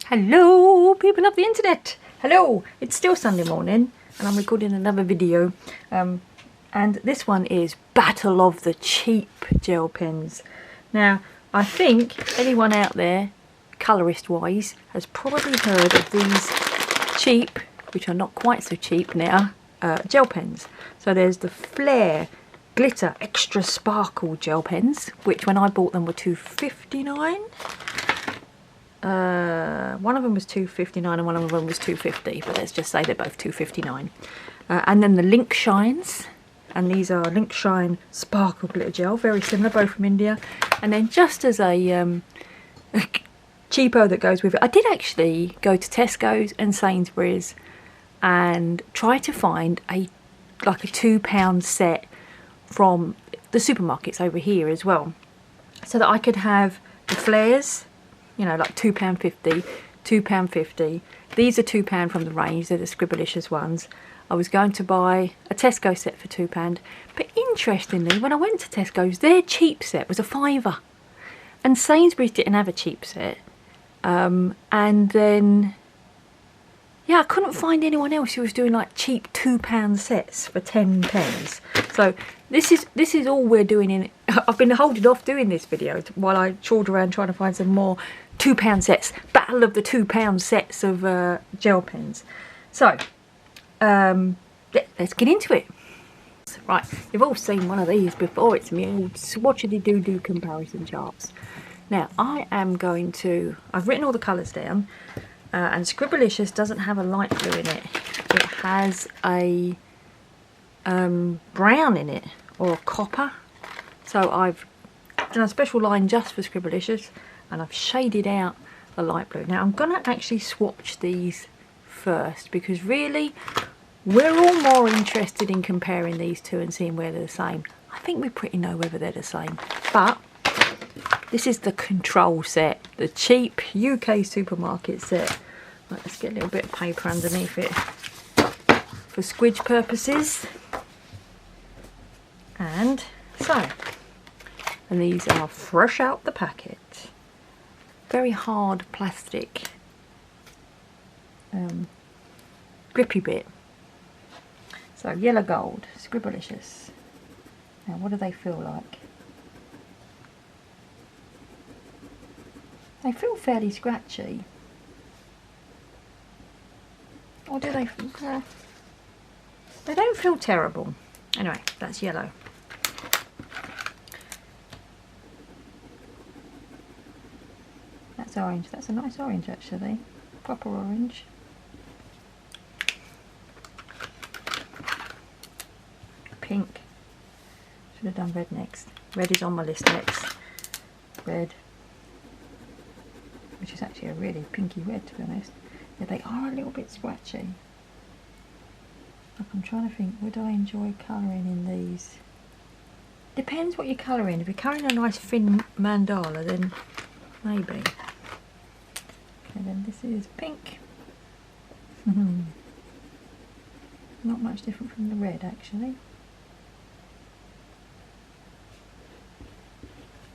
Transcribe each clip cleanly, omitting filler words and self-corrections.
Hello people of the internet. Hello, it's still Sunday morning and I'm recording another video and this one is Battle of the Cheap Gel Pens. Now I think anyone out there colourist wise has probably heard of these cheap, which are not quite so cheap now, gel pens. So there's the Flair glitter extra sparkle gel pens, which when I bought them were $2.59. One of them was $2.59 and one of them was $2.50, but let's just say they're both $2.59. And then the Linc Shines, and these are Linc Shine sparkle glitter gel, very similar, both from India. And then just as a cheapo that goes with it, I did actually go to Tesco's and Sainsbury's and try to find like a £2 set from the supermarkets over here as well, so that I could have the Flairs, you know, like £2.50, £2.50. These are £2 from the range, they're the Scribblicious ones. I was going to buy a Tesco set for £2, but interestingly, when I went to Tesco's, their cheap set was a £5, and Sainsbury's didn't have a cheap set. And then, yeah, I couldn't find anyone else who was doing like cheap £2 sets for 10 pens. So this is all we're doing in. I've been holding off doing this video while I trawled around trying to find some more £2 sets. Battle of the £2 sets of gel pens. So let's get into it. Right, you've all seen one of these before. It's my old swatchity-doo-doo comparison charts. Now I am going to, I've written all the colours down, and Scribblicious doesn't have a light blue in it. It has a brown in it, or a copper. So I've done a special line just for Scribblicious and I've shaded out the light blue. Now I'm going to actually swatch these first, because really we're all more interested in comparing these two and seeing where they're the same. I think we pretty know whether they're the same, but this is the control set, the cheap UK supermarket set. Right, let's get a little bit of paper underneath it for squidge purposes. And so, and these are fresh out the packet. Very hard plastic, grippy bit. So yellow gold, Scribblicious. Now what do they feel like? They feel fairly scratchy. Or do they? They don't feel terrible. Anyway, that's yellow. That's orange. That's a nice orange actually. Proper orange. Pink. Should have done red next. Red is on my list next. Red. Which is actually a really pinky red, to be honest. Yeah, they are a little bit scratchy. Like, I'm trying to think, would I enjoy colouring in these? Depends what you're colouring. If you're colouring a nice thin mandala, then maybe. Okay, then this is pink. Not much different from the red, actually.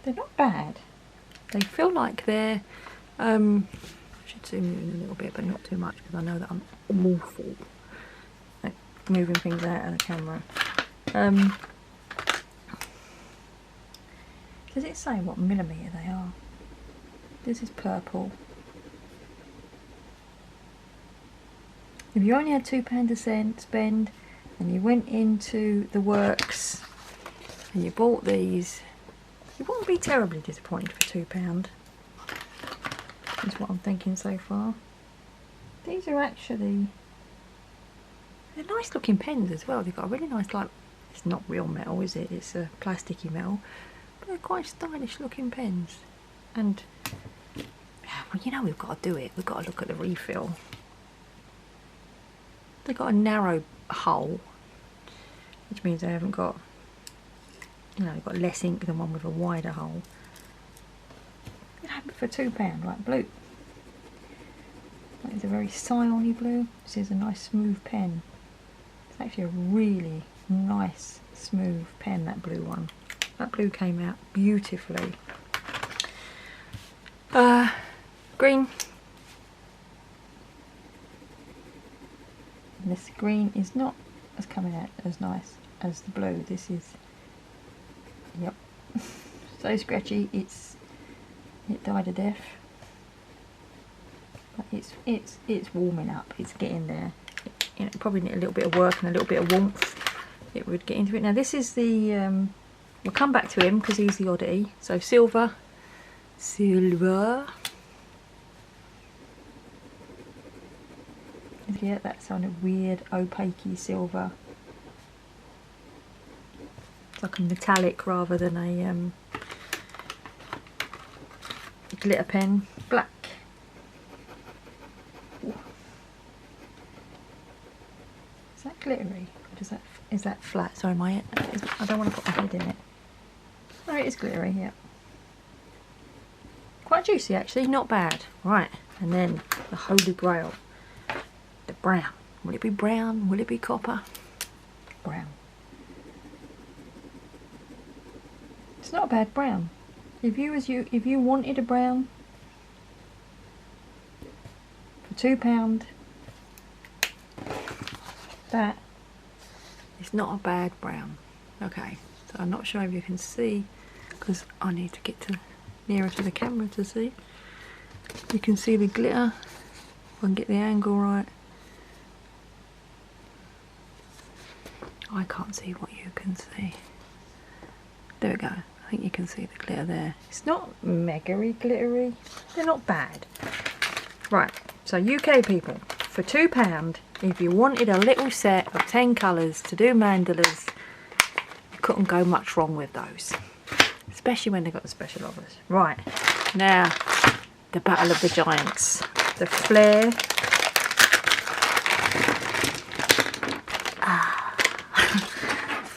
They're not bad. They feel like they're I should zoom in a little bit, but not too much, because I know that I'm awful at moving things out of the camera. Does it say what millimetre they are? This is purple. If you only had £2 to spend and you went into the works and you bought these, you wouldn't be terribly disappointed for £2. Is what I'm thinking so far. These are actually, they're nice looking pens as well. They've got a really nice, like, it's not real metal, is it? It's a plasticky metal, but they're quite stylish looking pens. And well, you know, we've got to do it. We've got to look at the refill. They've got a narrow hole, which means they haven't got, you know, they've got less ink than one with a wider hole. For £2, right, blue. That is a very cyany blue. This is a nice smooth pen. It's actually a really nice smooth pen, that blue one. That blue came out beautifully. Green. This green is not as coming out as nice as the blue. This is, yep, so scratchy. It died a death. But it's warming up. It's getting there. You know, probably need a little bit of work and a little bit of warmth. It would get into it. Now this is the. We'll come back to him because he's the oddity. So silver. Yeah, that sort of weird opaque silver. It's like a metallic rather than a glitter pen. Black. Ooh. Is that glittery? Or is that flat? Sorry, I don't want to put my head in it. Oh, it is glittery, yeah. Quite juicy actually, not bad. Right, and then the Holy Grail. The brown. Will it be brown? Will it be copper? Brown. It's not a bad brown. If you wanted a brown for £2, that is not a bad brown. Okay, so I'm not sure if you can see because I need to get nearer to the camera to see. You can see the glitter. If I can get the angle right. I can't see what you can see. There we go. I think you can see the glitter there. It's not mega-y glittery. They're not bad. Right, so UK people, for £2, if you wanted a little set of 10 colours to do mandalas, you couldn't go much wrong with those. Especially when they got the special offers. Right, now, the Battle of the Giants. The Flair.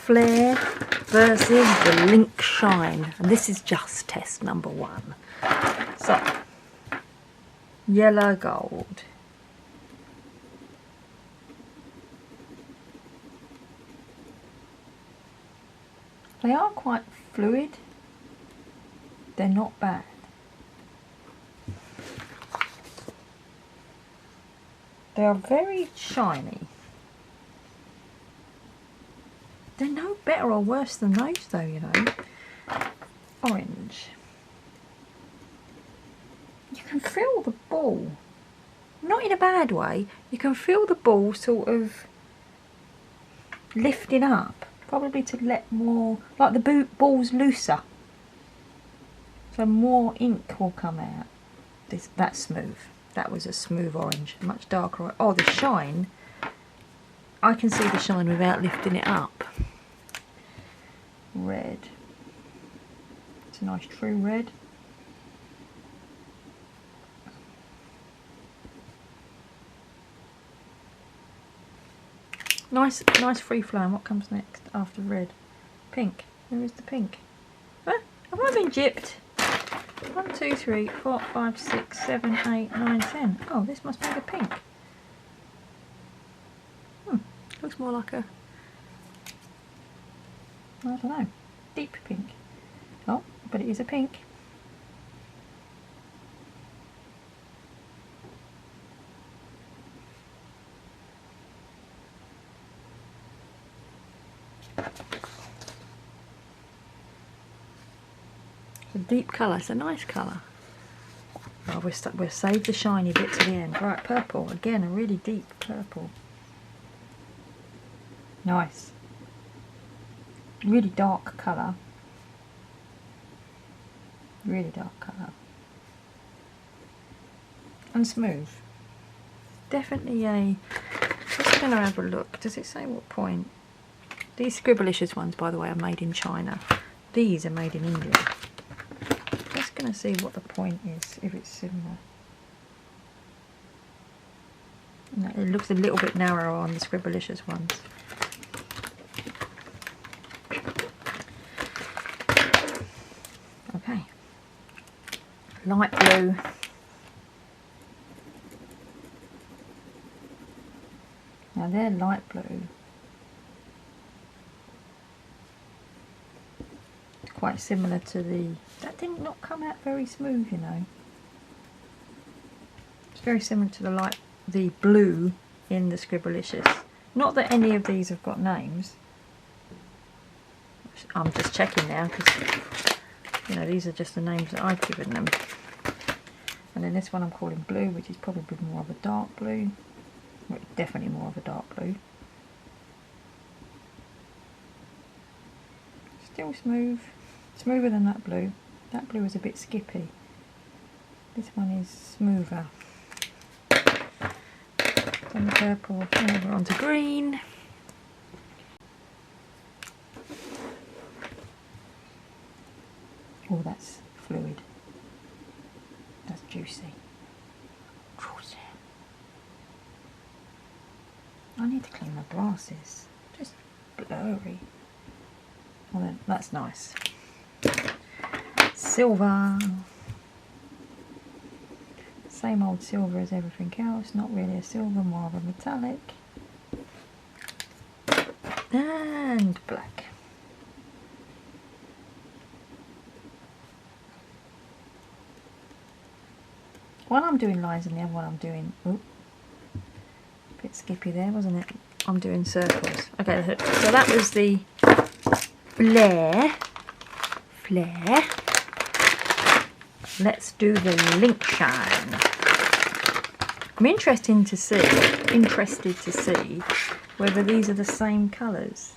Flair versus the Linc Shine, and this is just test number 1. So, yellow gold. They are quite fluid. They're not bad. They are very shiny. They're no better or worse than those though, you know. Orange. You can feel the ball. Not in a bad way. You can feel the ball sort of lifting up. Probably to let more, like the ball's looser. So more ink will come out. That's smooth. That was a smooth orange. Much darker. Oh, the shine. I can see the shine without lifting it up. Red. It's a nice true red. Nice free flowing. What comes next after red? Pink. Where is the pink? Huh? Have I been gypped? 1, 2, 3, 4, 5, 6, 7, 8, 9, 10. Oh, this must be the pink. Looks more like a, I don't know, deep pink. Oh, but it is a pink. It's a deep colour, it's a nice colour. Oh, we'll save the shiny bit to the end. Right, purple, again a really deep purple. Nice. Really dark colour. Really dark colour. And smooth. Definitely a... Just going to have a look. Does it say what point? These Scribblicious ones, by the way, are made in China. These are made in India. Just going to see what the point is, if it's similar. No, it looks a little bit narrower on the Scribblicious ones. Okay, light blue. Now they're light blue. It's quite similar to the... That did not come out very smooth, you know. It's very similar to the blue in the Scribblicious. Not that any of these have got names. I'm just checking now because, you know, these are just the names that I've given them. And then this one I'm calling blue, which is probably more of a dark blue. Well, definitely more of a dark blue. Still smooth. Smoother than that blue. That blue is a bit skippy. This one is smoother. Then the purple, now we're on to green. Oh, that's fluid. That's juicy. Juicy. I need to clean my glasses. Just blurry. Well then, that's nice. Silver. Same old silver as everything else. Not really a silver, more of a metallic. And black. One I'm doing lines and the other one I'm doing, ooh, a bit skippy there, wasn't it? I'm doing circles. Okay, so that was the Flair. Let's do the Linc Shine. I'm interested to see whether these are the same colours.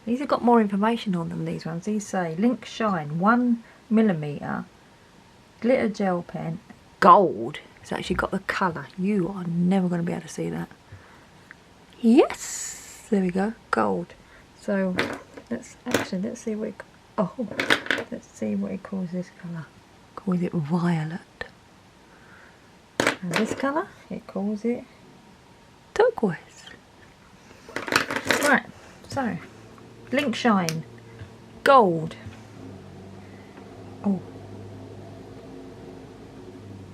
These have got more information on them, these ones. These say Linc Shine 1mm glitter gel pen, gold. It's actually got the colour. You are never going to be able to see that. Yes, there we go, gold. So let's see what it, let's see what it calls this colour. Calls it violet. And this colour, it calls it turquoise. Right, so Linc Shine, gold. Oh.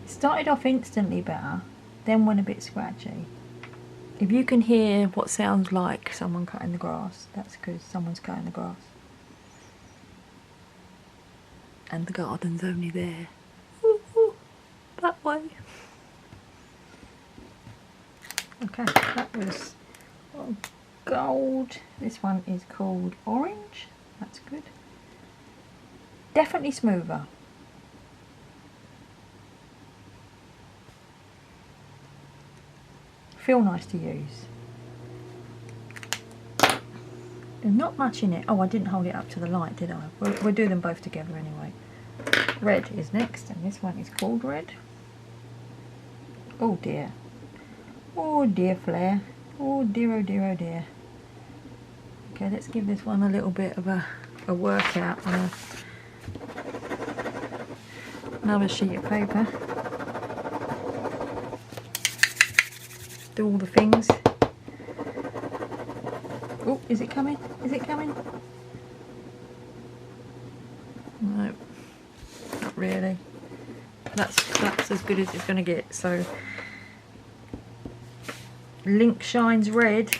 Started off instantly better, then went a bit scratchy. If you can hear what sounds like someone cutting the grass, that's because someone's cutting the grass. And the garden's only there. Ooh, ooh, that way. Okay, that was gold. This one is called orange. That's good. Definitely smoother. Feel nice to use. There's not much in it. Oh, I didn't hold it up to the light, did I? We'll do them both together anyway. Red is next, and this one is called red. Oh dear. Oh dear, Flair. Oh dear, oh dear, oh dear. Okay, let's give this one a little bit of a workout on another sheet of paper. Do all the things. Oh, is it coming? Is it coming? No, not really. That's as good as it's going to get. So, Linc Shine's red.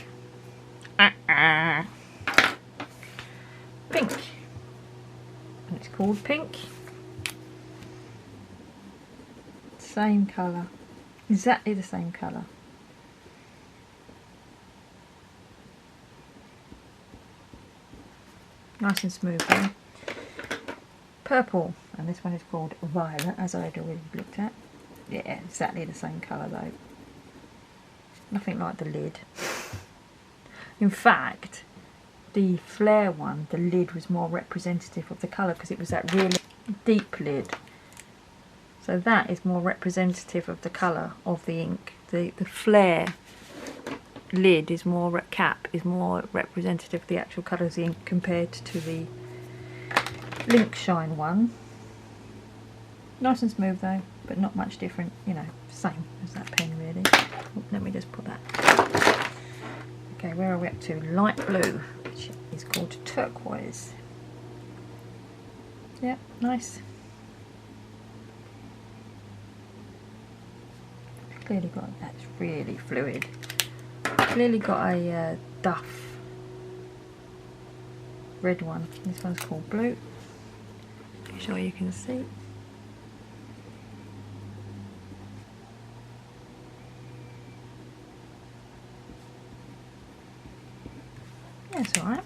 Pink. And it's called pink. Same colour. Exactly the same colour. Nice and smooth there. Purple, and this one is called violet, as I'd already looked at. Yeah, exactly the same colour though. Nothing like the lid. In fact, the Flair one, the lid was more representative of the colour because it was that really deep lid. So that is more representative of the colour of the ink. The Flair lid is more, cap is more representative of the actual colour of the ink compared to the Linc Shine one. Nice and smooth though, but not much different, you know, same as that pen really. Oh, let me just put that. Okay, where are we up to? Light blue, which is called turquoise. Yep, nice. Clearly got, that's really fluid. Clearly got a duff red one. This one's called blue. I'm sure you can see. That's alright.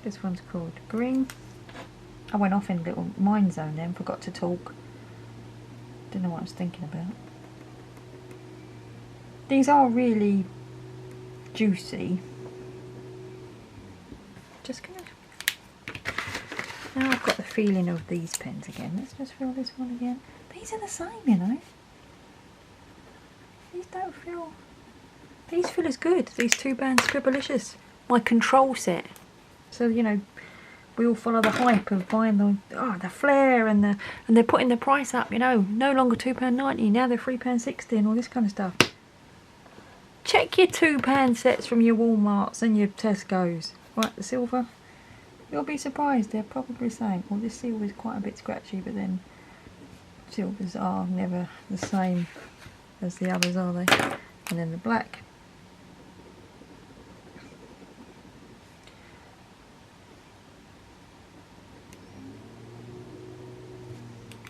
This one's called Green. I went off in a little mind zone then, forgot to talk. Don't know what I was thinking about. These are really juicy. Just gonna... Now I've got the feeling of these pens again. Let's just feel this one again. These are the same, you know. These don't feel... These feel as good. These 2-band Scribblicious. My control set. So, you know, we all follow the hype of buying the Flair and they're putting the price up, you know. No longer £2.90, now they're £3.60 and all this kind of stuff. Check your 2-band sets from your Walmarts and your Tesco's. Right, the silver. You'll be surprised, they're probably the same. Well, this silver is quite a bit scratchy, but then silvers are never the same as the others, are they? And then the black.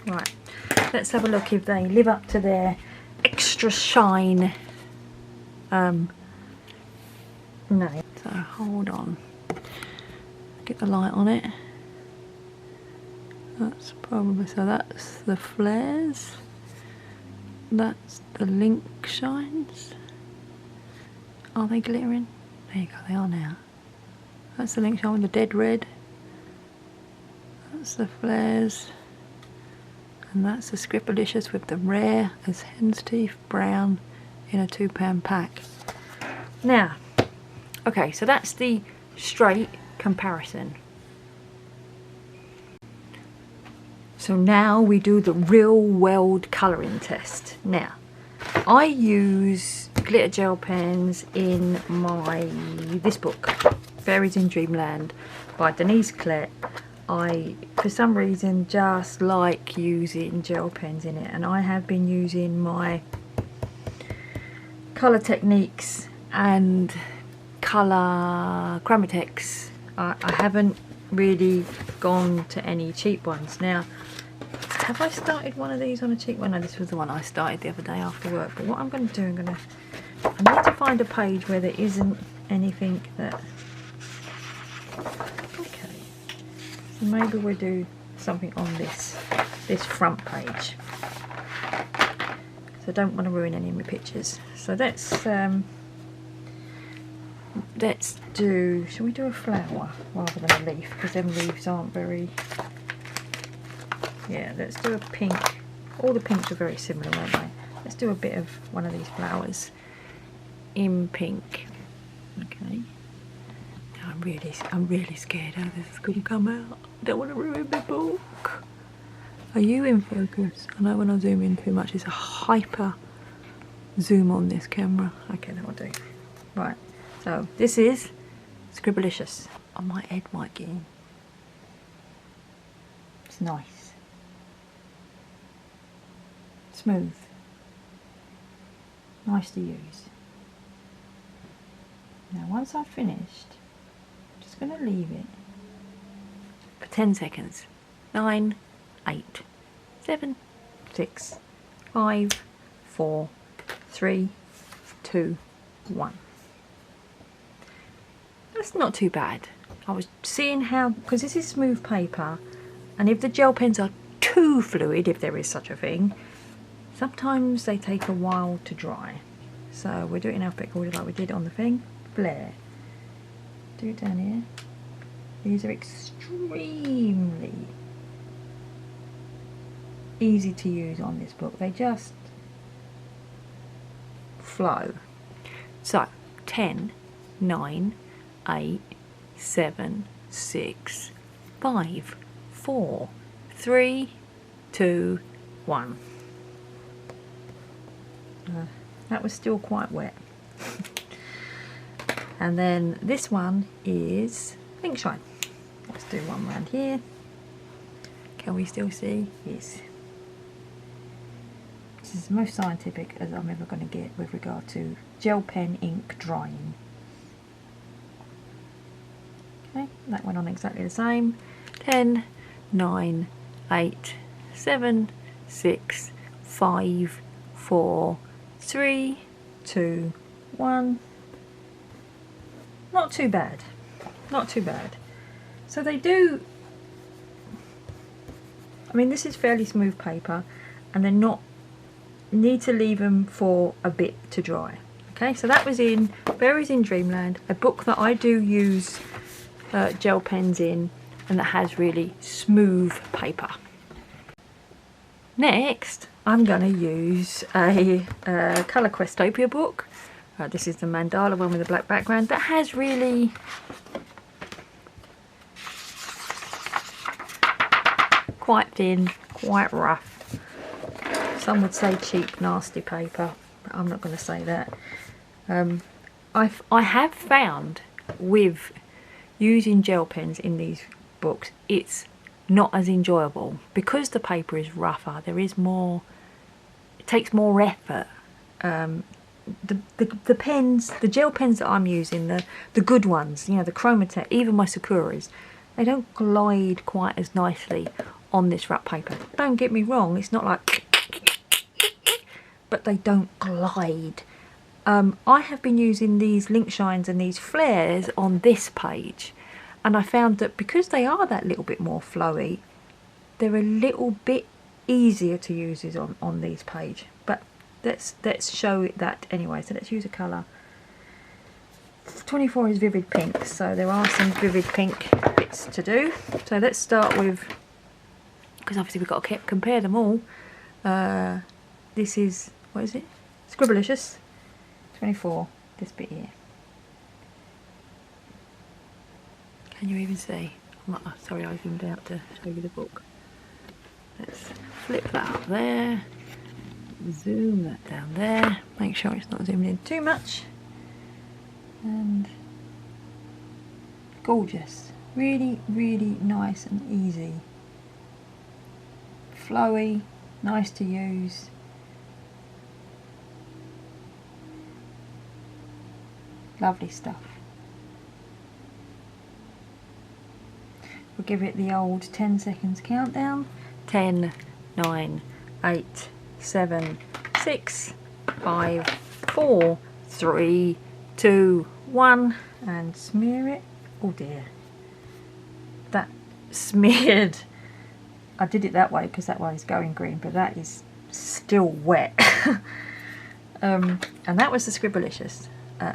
Right, let's have a look if they live up to their extra shine. No. So hold on. Get the light on it. That's probably, so that's the Flairs. That's the Linc Shines. Are they glittering? There you go, they are now. That's the Linc Shine with the dead red. That's the Flairs. And that's the Scribblicious with the rare as hen's teeth brown in a £2 pack. Now, okay, so that's the straight comparison. So now we do the real world colouring test. Now, I use glitter gel pens in this book, Fairies in Dreamland by Denise Clett. I, for some reason, just like using gel pens in it, and I have been using my Colour Techniques and Colour Chromatex. I haven't really gone to any cheap ones. Now, have I started one of these on a cheap one? No, this was the one I started the other day after work. But what I'm going to do, I need to find a page where there isn't anything that... Okay. So maybe we'll do something on this front page. So I don't want to ruin any of my pictures. So let's do, shall we do a flower rather than a leaf, because them leaves aren't very, yeah, let's do a pink. All the pinks are very similar, aren't they? Let's do a bit of one of these flowers in pink. Okay. I'm really scared how this is going to come out. I don't want to ruin my book. Are you in focus? I know when I zoom in too much it's a hyper zoom on this camera. Okay, that will do. Right. So this is Scribblicious. Oh, my head might get in. It's nice. Smooth. Nice to use. Now once I've finished, I'm just going to leave it for 10 seconds. 9, 8, 7, 6, 5, 4, 3, 2, 1. That's not too bad. I was seeing how, because this is smooth paper, and if the gel pens are too fluid, if there is such a thing, sometimes they take a while to dry. So we'll do it in alphabetical order like we did on the thing. Flair. Do it down here. These are extremely easy to use on this book. They just flow. So 10, 9, 8, 7, 6, 5, 4, 3, 2, 1. That was still quite wet. And then this one is Linc Shine. Let's do one round here. Can we still see? Yes. This is the most scientific as I'm ever going to get with regard to gel pen ink drying. Okay, that went on exactly the same. 10, 9, 8, 7, 6, 5, 4, 3, 2, 1. Not too bad. not too bad. So they do, I mean, this is fairly smooth paper, and they're not, need to leave them for a bit to dry. Okay, so that was in Berries in Dreamland, a book that I do use gel pens in, and that has really smooth paper. Next, I'm going to use a Colour Questopia book. This is the mandala one with the black background that has really quite thin, quite rough. Some would say cheap, nasty paper, but I'm not going to say that. I have found with using gel pens in these books, it's not as enjoyable because the paper is rougher. There is more, it takes more effort. The pens, the gel pens that I'm using, the good ones, you know, the Chromatech, even my Sakuras, they don't glide quite as nicely on this wrap paper. Don't get me wrong, it's not like, but they don't glide. I have been using these Linc Shines and these Flairs on this page, and I found that because they are that little bit more flowy, they're a little bit easier to use on these page. But let's show it that anyway. So let's use a colour. 24 is vivid pink, so there are some vivid pink bits to do. So let's start with, because obviously we've got to compare them all. This is, what is it? Scribblicious. 24, this bit here. Can you even see? Sorry, I zoomed out to show you the book. Let's flip that up there. Zoom that down there. Make sure it's not zoomed in too much. And gorgeous. Really, really nice and easy. Flowy, nice to use. Lovely stuff. We'll give it the old 10 seconds countdown. 10, 9, 8, 7, 6, 5, 4, 3, 2, 1, and smear it. Oh dear. That smeared. I did it that way because that way is going green, but that is still wet. And that was the Scribblicious.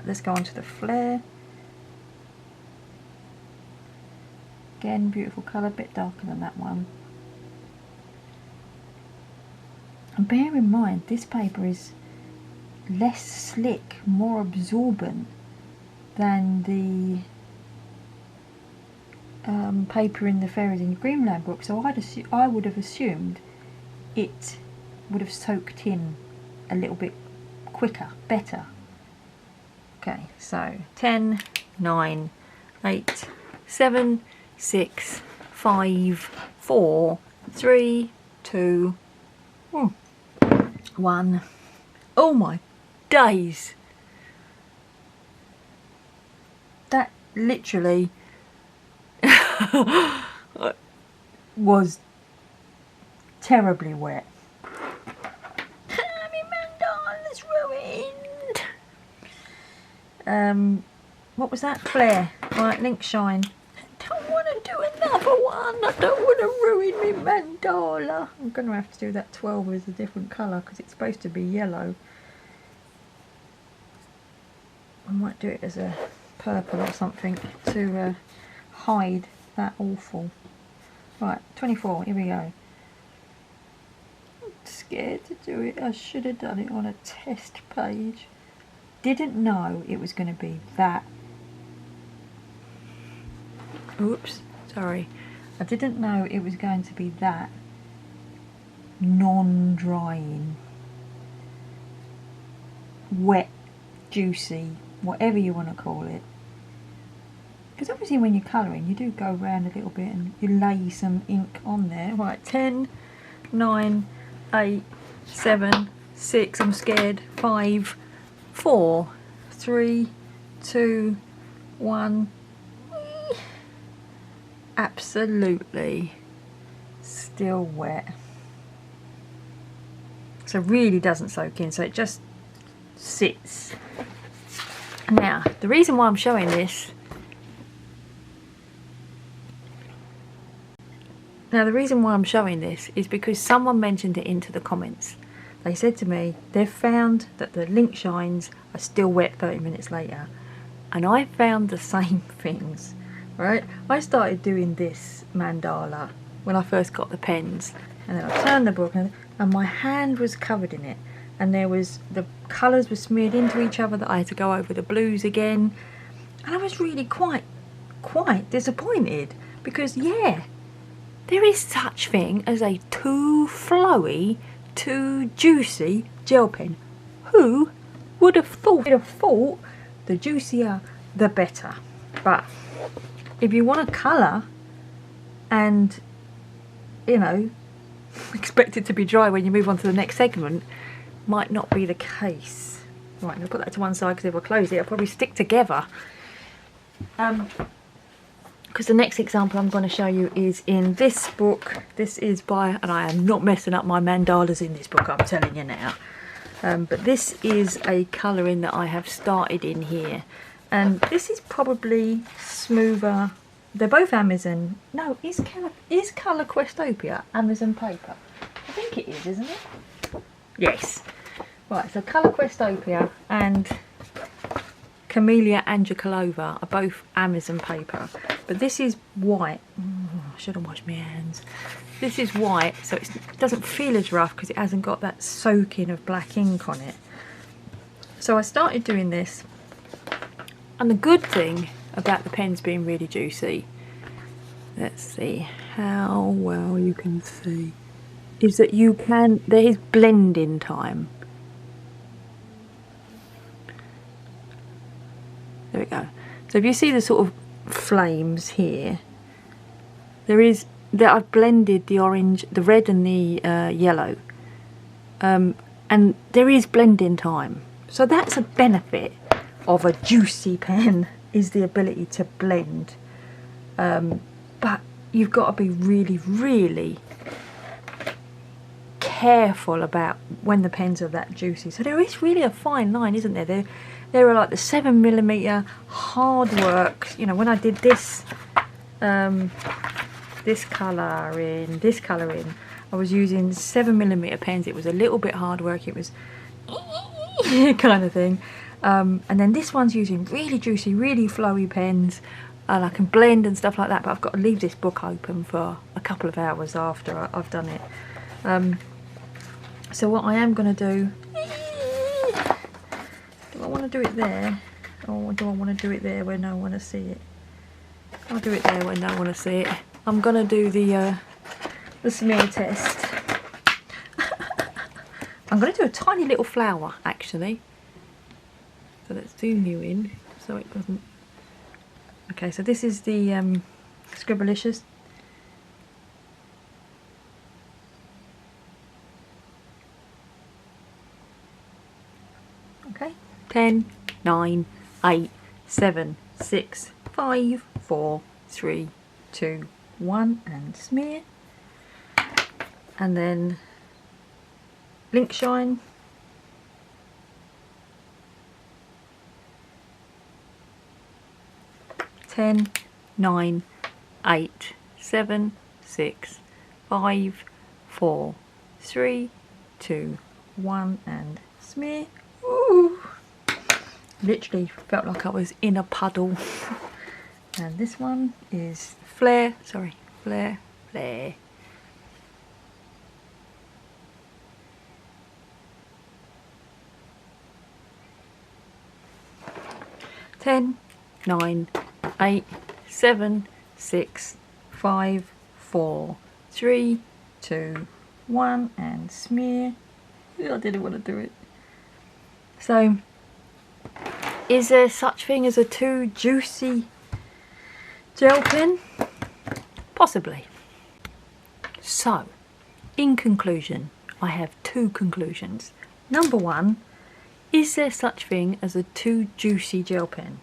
Let's go on to the Flair. Again, beautiful colour, a bit darker than that one. And bear in mind, this paper is less slick, more absorbent than the paper in the Fairies in Dreamland book. So I would have assumed it would have soaked in a little bit quicker, better. Okay, so 10, 9, 8, 7, 6, 5, 4, 3, 2, 1. Oh my days! That literally was terribly wet. My mandala's ruined. What was that? Flair. Right, Linc Shine. I don't want to do another one. I don't want to ruin my mandala. I'm going to have to do that 12 as a different colour because it's supposed to be yellow. I might do it as a purple or something to hide that awful. Right, 24, here we go. I'm scared to do it. I should have done it on a test page. Didn't know it was going to be that. Oops, sorry. I didn't know it was going to be that non-drying, wet, juicy, whatever you want to call it. Because obviously when you're colouring, you do go around a little bit and you lay some ink on there. Right, 10, 9, 8, 7, 6, I'm scared, 5, 4, 3, 2, 1. Absolutely still wet. So really doesn't soak in, so it just sits. Now, the reason why I'm showing this Now the reason why I'm showing this is because someone mentioned it into the comments. They said to me they've found that the Linc Shines are still wet 30 minutes later, and I found the same things, right? I started doing this mandala when I first got the pens, and then I turned the book and my hand was covered in it, and there was, the colours were smeared into each other that I had to go over the blues again, and I was really quite disappointed, because yeah, there is such thing as a too flowy, too juicy gel pen. Who would have thought? The juicier the better. But if you want to colour and, you know, expect it to be dry when you move on to the next segment, might not be the case. Right, I'm going to put that to one side, because if I close it, it'll probably stick together. Because the next example I'm going to show you is in this book. This is by, and I am not messing up my mandalas in this book, I'm telling you now. But this is a colouring that I have started in here. And this is probably smoother. They're both Amazon. No, is Colour Questopia Amazon paper? I think it is, isn't it? Yes. Right, so Colour Questopia and Camellia Angecolova are both Amazon paper, but this is white. I should have washed my hands. This is white, so it doesn't feel as rough because it hasn't got that soaking of black ink on it. So I started doing this, and the good thing about the pens being really juicy, let's see how well you can see, is that there is blending time. There we go. So if you see the sort of flames here, I've blended the orange, the red and the yellow, and there is blending time. So that's a benefit of a juicy pen, is the ability to blend. But you've got to be really, really careful about when the pens are that juicy. So there is really a fine line, isn't there? There are like the 7mm hard work. You know, when I did this, this colouring, I was using 7mm pens. It was a little bit hard work. It was kind of thing. And then this one's using really juicy, really flowy pens, and I can blend and stuff like that. But I've got to leave this book open for a couple of hours after I've done it. So what I am going to do. Do I want to do it there, or do I want to do it there where no one will see it? I'll do it there where no one will see it. I'm going to do the smear test. I'm going to do a tiny little flower, actually. So let's zoom you in so it doesn't... Okay, so this is the Scribblicious. Okay. 10, 9, 8, 7, 6, 5, 4, 3, 2, 1, and smear. And then Linc Shine. Ten, 9, 8, 7, 6, 5, 4, 3, 2, 1, and smear. Ooh. Literally felt like I was in a puddle. And this one is Flair, sorry, Flair. 10, 9, 8, 7, 6, 5, 4, 3, 2, 1, and smear. I didn't want to do it. So, is there such thing as a too juicy gel pen? Possibly. So, in conclusion, I have two conclusions. Number one, is there such thing as a too juicy gel pen?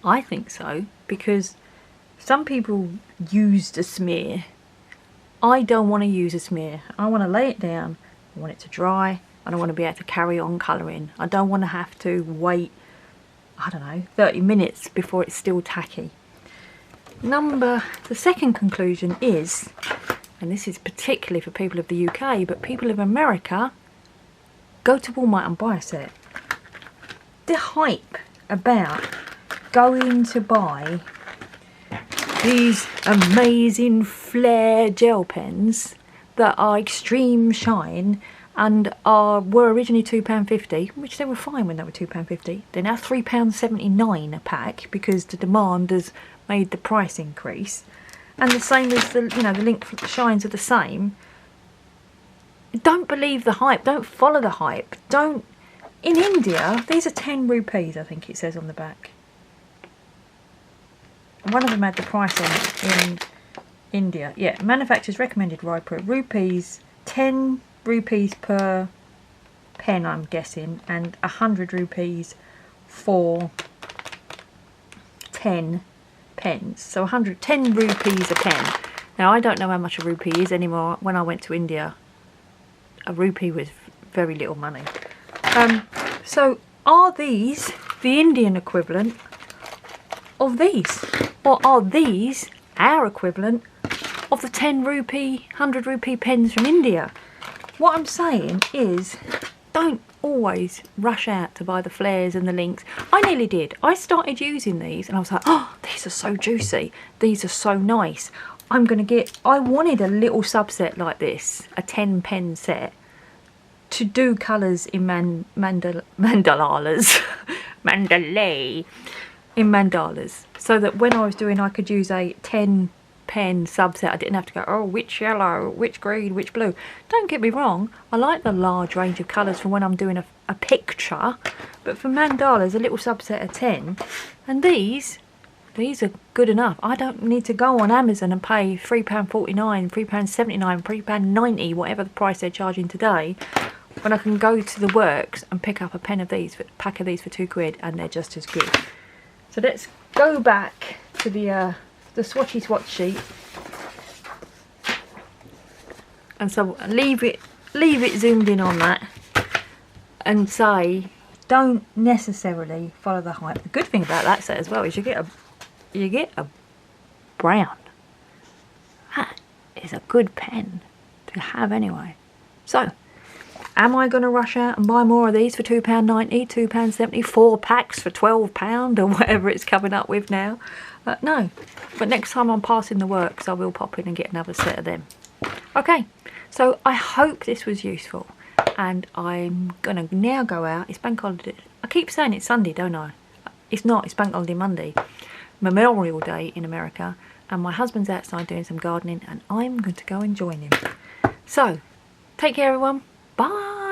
I think so, because some people used a smear. I don't want to use a smear. I want to lay it down, I want it to dry, I don't want to be able to carry on colouring. I don't want to have to wait, I don't know, 30 minutes before it's still tacky. The second conclusion is, and this is particularly for people of the UK, but people of America, go to Walmart and buy a set. The hype about going to buy these amazing Flair gel pens that are extreme shine and were originally £2.50, which they were fine when they were £2.50. They're now £3.79 a pack because the demand has made the price increase. And the same as the, you know, the Linc Shines are the same. Don't believe the hype. Don't follow the hype. Don't. In India, these are 10 rupees, I think it says on the back. One of them had the price on it in India. Yeah, manufacturer's recommended rupees, 10 rupees per pen, I'm guessing, and 100 rupees for 10 pens. So 10 rupees a pen. Now, I don't know how much a rupee is anymore. When I went to India, a rupee was very little money. So are these the Indian equivalent of these? Or are these our equivalent of the 10 rupee, 100 rupee pens from India? What I'm saying is, don't always rush out to buy the Flairs and the Lincs. I nearly did. I started using these and I was like, oh, these are so juicy. These are so nice. I wanted a little subset like this, a 10 pen set, to do colours in mandalas, in mandalas, so that when I was doing, I could use a 10 pen subset. I didn't have to go, oh, which yellow, which green, which blue. Don't get me wrong, I like the large range of colours for when I'm doing a picture, but for mandalas, a little subset of 10, and these are good enough. I don't need to go on Amazon and pay £3.49, £3.79, £3.90, whatever the price they're charging today, when I can go to the works and pick up a pack of these for £2 and they're just as good. So let's go back to the swatchy swatch sheet, and so leave it zoomed in on that, and say don't necessarily follow the hype. The good thing about that set as well is you get a brown. That is a good pen to have anyway. So, am I going to rush out and buy more of these for £2.90, £2.70, 4 packs for £12 or whatever it's coming up with now? No, but next time I'm passing the works I will pop in and get another set of them. Okay, so I hope this was useful, and I'm going to now go out. It's bank holiday. I keep saying it's Sunday, don't I? It's not, it's bank holiday Monday. Memorial Day in America, and my husband's outside doing some gardening and I'm going to go and join him. So, take care everyone. Bye.